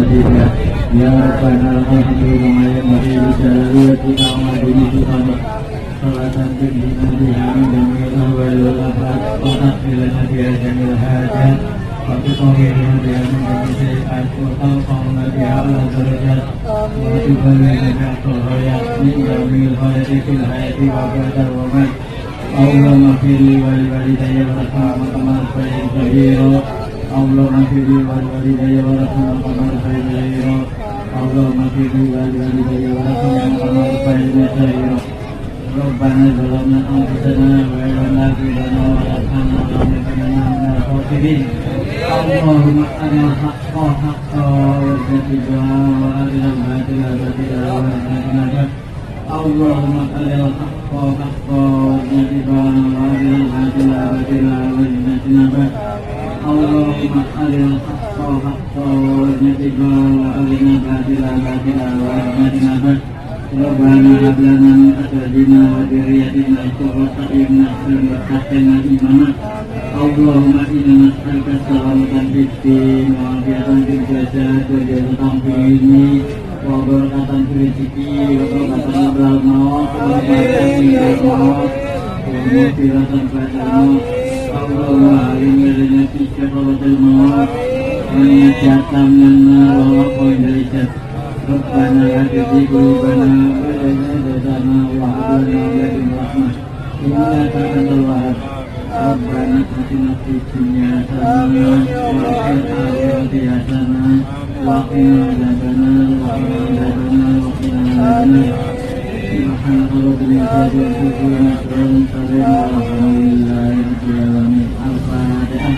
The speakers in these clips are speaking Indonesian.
Madinah ya Rabbana alhamdulillah ya Mahi Jalal kita madini Tuhan salatan bina bihani jamil wal afat wa akhilana biha jamil hajat wa tuqawina biha min jamil sayi'at wa tawqawna biha ala darajat wa tubalina biha hayat min jamil hayati fil hayati wa badar wa mat Allahumma fili wal walidayya wa rahmatullahi wa barakatuh Allahumma fili wal walidayya wa rahmatullahi wa barakatuh Allahumma fili wal walidayya wa rahmatullahi wa barakatuh Rabbana zalamna anfusana wa lam taghfir lana wa tarhamna lanakunanna minal khasirin Allahumma arina haqqa haqqa warzuqna wa arina batila batila warzuqna Allahumma arina haqqa haqqa warzuqna wa arina batila batila warzuqna Allahumma arina haqqa haqqa warzuqna wa arina batila batila warzuqna Rabbana hab lana min azwajina wa dhurriyyatina qurrata a'yun waj'alna imama Allahumma inna nas'aluka salamatan fid din wa afiyatan fil jasad wa jannatan fil ilmi wa barakatan fil rizqi wa barakatan fil maut wa barakatan fil maut wa maghfiratan ba'da maut Allahumma alimna lana fi syafa'atil maut wa najatan minna wa qawlina Rabbana hadi qulubana wa zadana wa hablana min rahmah innaka antal wahhab Rabbana atina fid dunya hasanah wa fil akhirati hasanah wa qina adzabannar wa qina adzabannar wa qina adzabannar subhana rabbika rabbil izzati amma yasifun walhamdulillahi rabbil alamin al-fatihah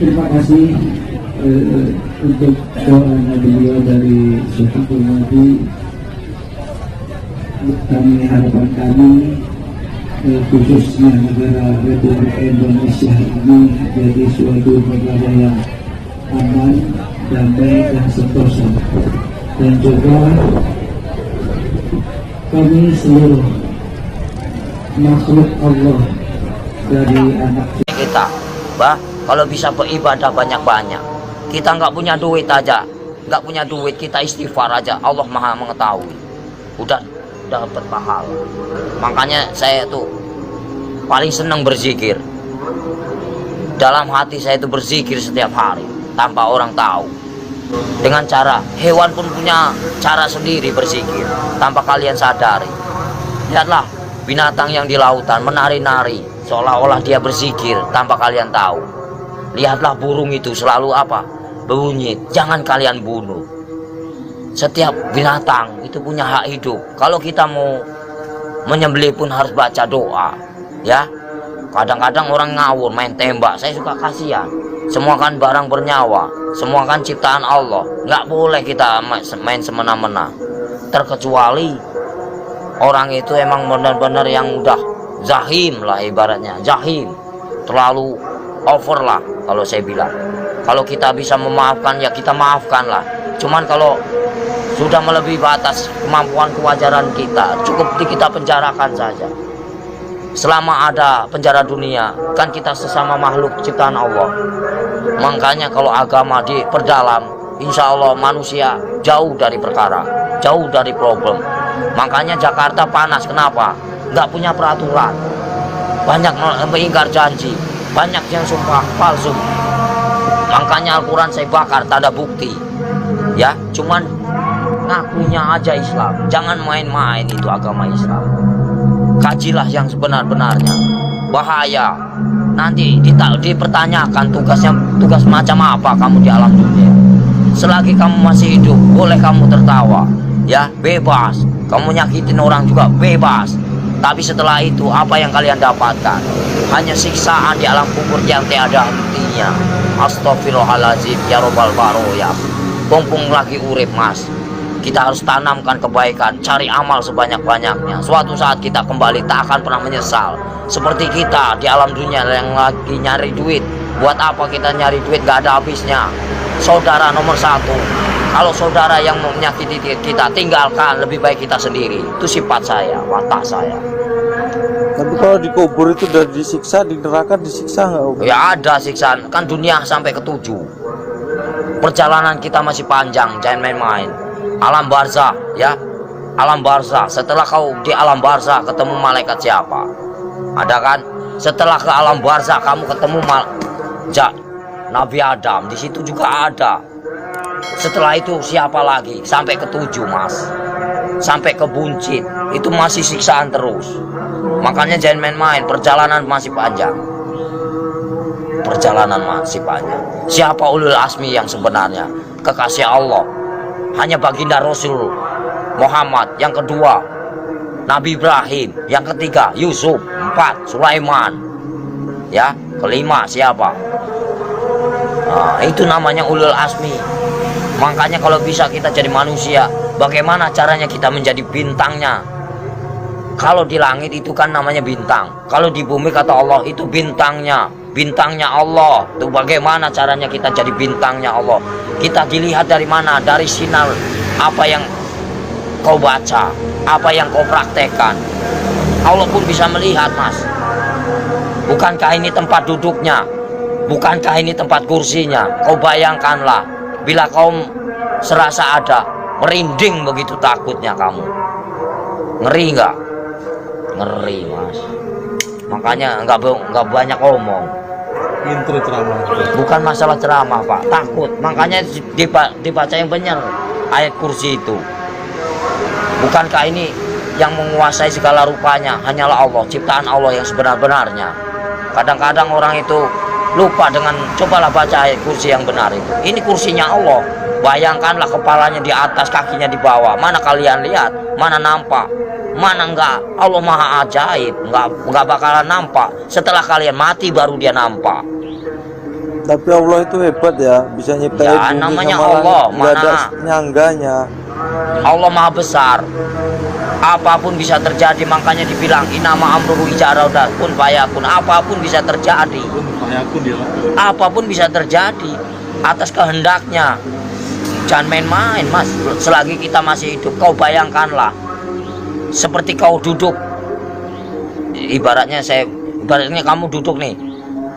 Terima kasih untuk doanya beliau dari Syekh Nabi. Kami harapan kami khususnya negara Republik Indonesia ini jadi suatu negara yang aman, damai dan sentosa, dan juga kami seluruh makhluk Allah dari anak kita, bah, kalau bisa beribadah banyak-banyak. Kita nggak punya duit aja, nggak punya duit, kita istighfar aja, Allah Maha mengetahui, udah dapat pahala. Makanya saya tuh paling senang berzikir. Dalam hati saya itu berzikir setiap hari tanpa orang tahu. Dengan cara hewan pun punya cara sendiri berzikir tanpa kalian sadari. Lihatlah binatang yang di lautan menari-nari seolah-olah dia berzikir tanpa kalian tahu. Lihatlah burung itu selalu apa? Berbunyi, jangan kalian bunuh. Setiap binatang itu punya hak hidup. Kalau kita mau menyembelih pun harus baca doa, ya. Kadang-kadang orang ngawur main tembak, saya suka kasihan. Semua kan barang bernyawa, semua kan ciptaan Allah. Nggak boleh kita main semena-mena. Terkecuali orang itu emang benar-benar yang udah zahim lah, ibaratnya jahim, terlalu over lah kalau saya bilang. Kalau kita bisa memaafkan ya kita maafkan lah. Cuman kalau sudah melebihi batas kemampuan kewajaran kita, cukup kita penjarakan saja. Selama ada penjara dunia, kan kita sesama makhluk ciptaan Allah. Makanya kalau agama diperdalam, insya Allah manusia jauh dari perkara, jauh dari problem. Makanya Jakarta panas, kenapa? Nggak punya peraturan, banyak mengingkar janji, banyak yang sumpah palsu. Makanya Al-Quran saya bakar, tak ada bukti, ya. Cuman ngakunya aja Islam, jangan main-main itu agama Islam. Kajilah yang sebenar-benarnya, bahaya. Nanti dipertanyakan tugas macam apa kamu di alam dunia. Selagi kamu masih hidup, boleh kamu tertawa, ya, bebas. Kamu nyakitin orang juga bebas. Tapi setelah itu apa yang kalian dapatkan? Hanya siksaan di alam kubur yang tiada hentinya. Astagfirullahaladzim, ya robbal baroya. Mumpung lagi urip, mas, kita harus tanamkan kebaikan, cari amal sebanyak-banyaknya. Suatu saat kita kembali tak akan pernah menyesal. Seperti kita di alam dunia yang lagi nyari duit. Buat apa kita nyari duit, gak ada habisnya. Saudara nomor satu, Kalau saudara yang menyakiti kita, tinggalkan. Lebih baik kita sendiri. Itu sifat saya, watak saya. Tapi kalau dikubur itu udah disiksa, di neraka disiksa nggak Om? Ya ada siksaan. Kan dunia sampai ke 7. Perjalanan kita masih panjang, jangan main-main. Alam barzah, ya. Alam barzah. Setelah kau di alam barzah ketemu malaikat siapa? Ada kan? Setelah ke alam barzah kamu ketemu Nabi Adam. Di situ juga ada. Setelah itu siapa lagi? Sampai ke 7, Mas. Sampai ke buncit. Itu masih siksaan terus. Makanya jangan main-main. Perjalanan masih panjang. Perjalanan masih panjang. Siapa ulul asmi yang sebenarnya? Kekasih Allah. Hanya baginda Rasul Muhammad. Yang kedua Nabi Ibrahim. Yang ketiga Yusuf. 4 Sulaiman. Ya, kelima siapa? Nah, itu namanya ulul asmi. Makanya kalau bisa kita jadi manusia, bagaimana caranya kita menjadi bintangnya? Kalau di langit itu kan namanya bintang. Kalau di bumi kata Allah itu bintangnya. Bintangnya Allah. Itu bagaimana caranya kita jadi bintangnya Allah? Kita dilihat dari mana? Dari sinar apa yang kau baca, apa yang kau praktekkan. Allah pun bisa melihat, Mas. Bukankah ini tempat duduknya? Bukankah ini tempat kursinya? Kau bayangkanlah, bila kau serasa ada, merinding begitu takutnya kamu. Ngeri nggak? Ngeri, Mas. Makanya nggak banyak omong. Intro ceramah. Bukan masalah ceramah, Pak. Takut. Makanya dibaca yang benar ayat kursi itu. Bukankah ini yang menguasai segala rupanya hanyalah Allah, ciptaan Allah yang sebenar-benarnya. Kadang-kadang orang itu lupa dengan, cobalah baca ayat kursi yang benar itu. Ini kursinya Allah. Bayangkanlah kepalanya di atas, kakinya di bawah. Mana kalian lihat? Mana nampak? Mana enggak? Allah maha ajaib. Enggak bakalan nampak. Setelah kalian mati baru dia nampak. Tapi Allah itu hebat ya, bisa nyiptain Ya, bumi namanya sama Allah, langit, nggak ada mana? nyangganya. Allah maha besar. Apapun bisa terjadi, makanya dibilang inama amruhu ijarada kun fayakun. Apapun bisa terjadi. Apapun bisa terjadi atas kehendaknya. Jangan main-main, Mas. Selagi kita masih hidup, kau bayangkanlah seperti kau duduk. Ibaratnya kamu duduk nih.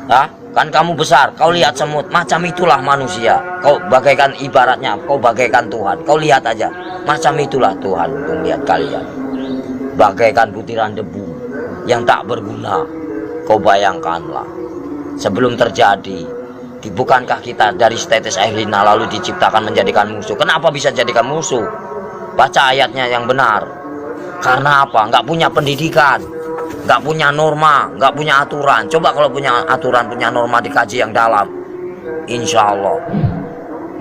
Ya, kan kamu besar, kau lihat semut, macam itulah manusia. Kau bagaikan, ibaratnya kau bagaikan Tuhan. Kau lihat aja, macam itulah Tuhan untuk melihat kalian. Bagaikan butiran debu yang tak berguna. Kau bayangkanlah, sebelum terjadi, bukankah kita dari setetes air lina lalu diciptakan menjadikan musuh? Kenapa bisa jadikan musuh? Baca ayatnya yang benar. Karena apa? Nggak punya pendidikan, nggak punya norma, nggak punya aturan. Coba kalau punya aturan, punya norma, dikaji yang dalam, insya Allah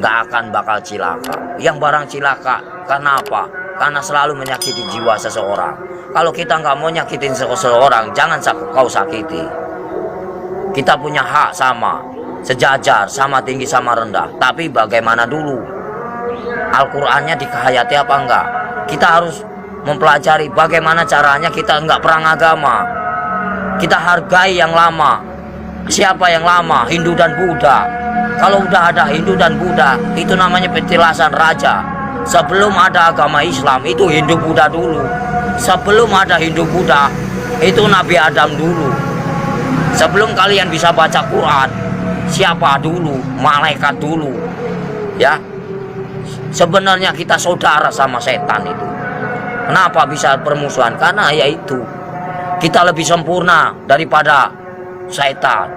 nggak akan bakal cilaka. Yang barang cilaka karena apa? Karena selalu menyakiti jiwa seseorang. Kalau kita nggak mau nyakitin seseorang, jangan kau sakiti. Kita punya hak sama, sejajar, sama tinggi, sama rendah. Tapi bagaimana dulu? Al-Qur'annya dikehayati apa enggak? Kita harus mempelajari bagaimana caranya kita enggak perang agama. Kita hargai yang lama. Siapa yang lama? Hindu dan Buddha. Kalau udah ada Hindu dan Buddha, itu namanya petilasan raja. Sebelum ada agama Islam, itu Hindu Buddha dulu. Sebelum ada Hindu Buddha, itu Nabi Adam dulu. Sebelum kalian bisa baca Quran, siapa dulu? Malaikat dulu. Ya. Sebenarnya kita saudara sama setan itu. Kenapa bisa permusuhan? Karena yaitu kita lebih sempurna daripada setan.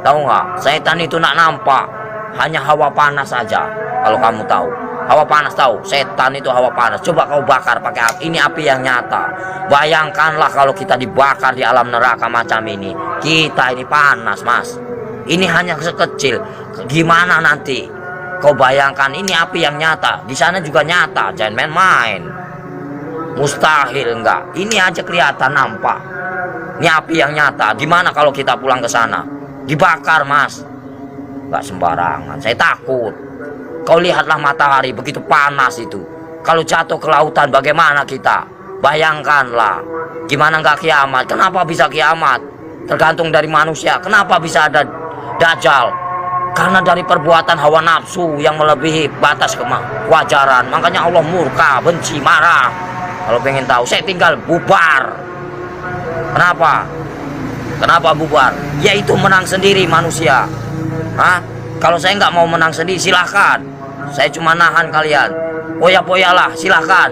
Tahu nggak? Setan itu nak nampak, hanya hawa panas saja. Kalau kamu tahu, hawa panas tahu. Setan itu hawa panas. Coba kau bakar pakai api. Ini api yang nyata. Bayangkanlah kalau kita dibakar di alam neraka macam ini. Kita ini panas, Mas. Ini hanya sekecil. Gimana nanti? Kau bayangkan ini api yang nyata. Di sana juga nyata. Jangan main-main. Mustahil enggak. Ini aja kelihatan nampak. Ini api yang nyata. Gimana kalau kita pulang ke sana? Dibakar, Mas. Enggak sembarangan. Saya takut. Kau lihatlah matahari begitu panas itu. Kalau jatuh ke lautan bagaimana kita? Bayangkanlah. Gimana enggak kiamat? Kenapa bisa kiamat? Tergantung dari manusia. Kenapa bisa ada Dajjal? Karena dari perbuatan hawa nafsu yang melebihi batas kewajaran, makanya Allah murka, benci, marah. Kalau pengen tahu, saya tinggal bubar. Kenapa? Kenapa bubar? Yaitu menang sendiri manusia. Hah? Kalau saya nggak mau menang sendiri, silahkan. Saya cuma nahan kalian. Poya-poyalah, silahkan.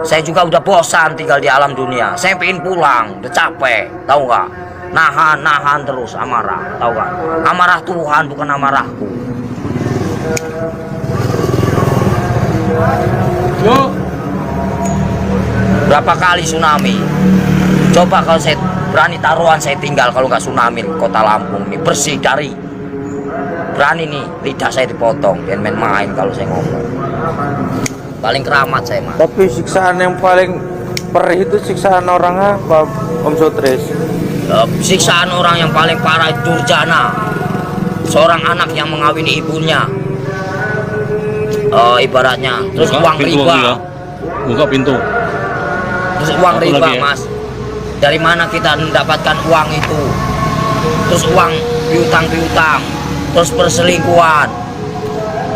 Saya juga udah bosan tinggal di alam dunia. Saya pengen pulang, udah capek, tahu nggak? Nahan terus amarah, tahu nggak? Amarah Tuhan bukan amarahku. Berapa kali tsunami? Coba kalau saya berani taruhan saya tinggal kalau nggak tsunami kota Lampung nih bersih dari. Berani nih lidah saya dipotong, jangan main-main kalau saya ngomong. Paling keramat saya mah. Tapi siksaan yang paling perih itu siksaan orang apa, Om Sotres? Siksaan orang yang paling parah itu durjana. Seorang anak yang mengawini ibunya. Ibaratnya terus buka uang pintu riba. ya. Buka pintu. Terus uang Apa riba, lagi ya? Mas. Dari mana kita mendapatkan uang itu? Terus uang piutang, terus perselingkuhan.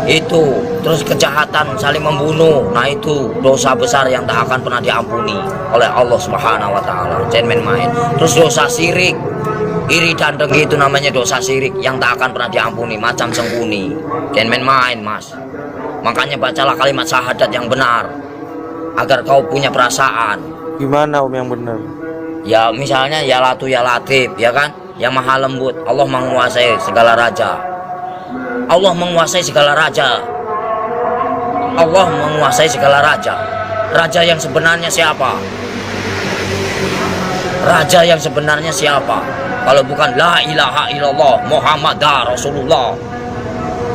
Itu, terus kejahatan saling membunuh. Nah, itu dosa besar yang tak akan pernah diampuni oleh Allah Subhanahu wa taala. Jangan main-main. Terus dosa syirik. Iri dan dengki itu namanya dosa syirik yang tak akan pernah diampuni, macam sembunyi. Jangan main-main, Mas. Makanya bacalah kalimat syahadat yang benar agar kau punya perasaan. Gimana Om yang benar? Ya misalnya ya Latu ya Latif, ya kan? Yang maha lembut. Allah menguasai segala raja. Allah menguasai segala raja. Allah menguasai segala raja. Raja yang sebenarnya siapa? Raja yang sebenarnya siapa? Kalau bukan la ilaha illallah Muhammadar Rasulullah.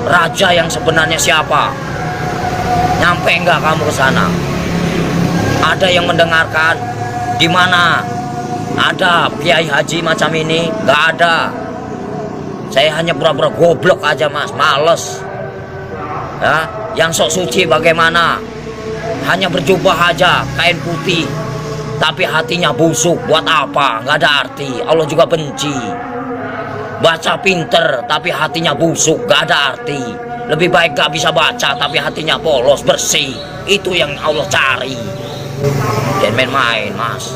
Raja yang sebenarnya siapa? Nyampe enggak kamu ke sana? Ada yang mendengarkan? Di mana ada kiai haji macam ini? Enggak ada. Saya hanya pura-pura goblok aja, Mas, males. Ya, yang sok suci bagaimana? Hanya berjubah aja, kain putih, tapi hatinya busuk. Buat apa? Nggak ada arti. Allah juga benci. Baca pinter, tapi hatinya busuk, nggak ada arti. Lebih baik gak bisa baca, tapi hatinya polos, bersih. Itu yang Allah cari. Jangan main-main, Mas.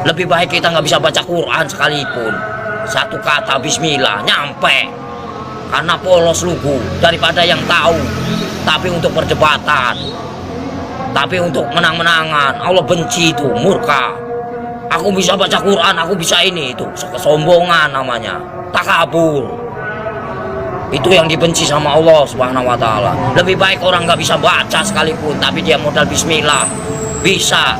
Lebih baik kita nggak bisa baca Quran sekalipun. Satu kata Bismillah nyampe karena polos lugu daripada yang tahu tapi untuk perdebatan, tapi untuk menang-menangan. Allah benci itu, murka. Aku bisa baca Quran, aku bisa ini, itu kesombongan namanya, takabur. Itu yang dibenci sama Allah Subhanahu wa taala. Lebih baik orang nggak bisa baca sekalipun tapi dia modal Bismillah bisa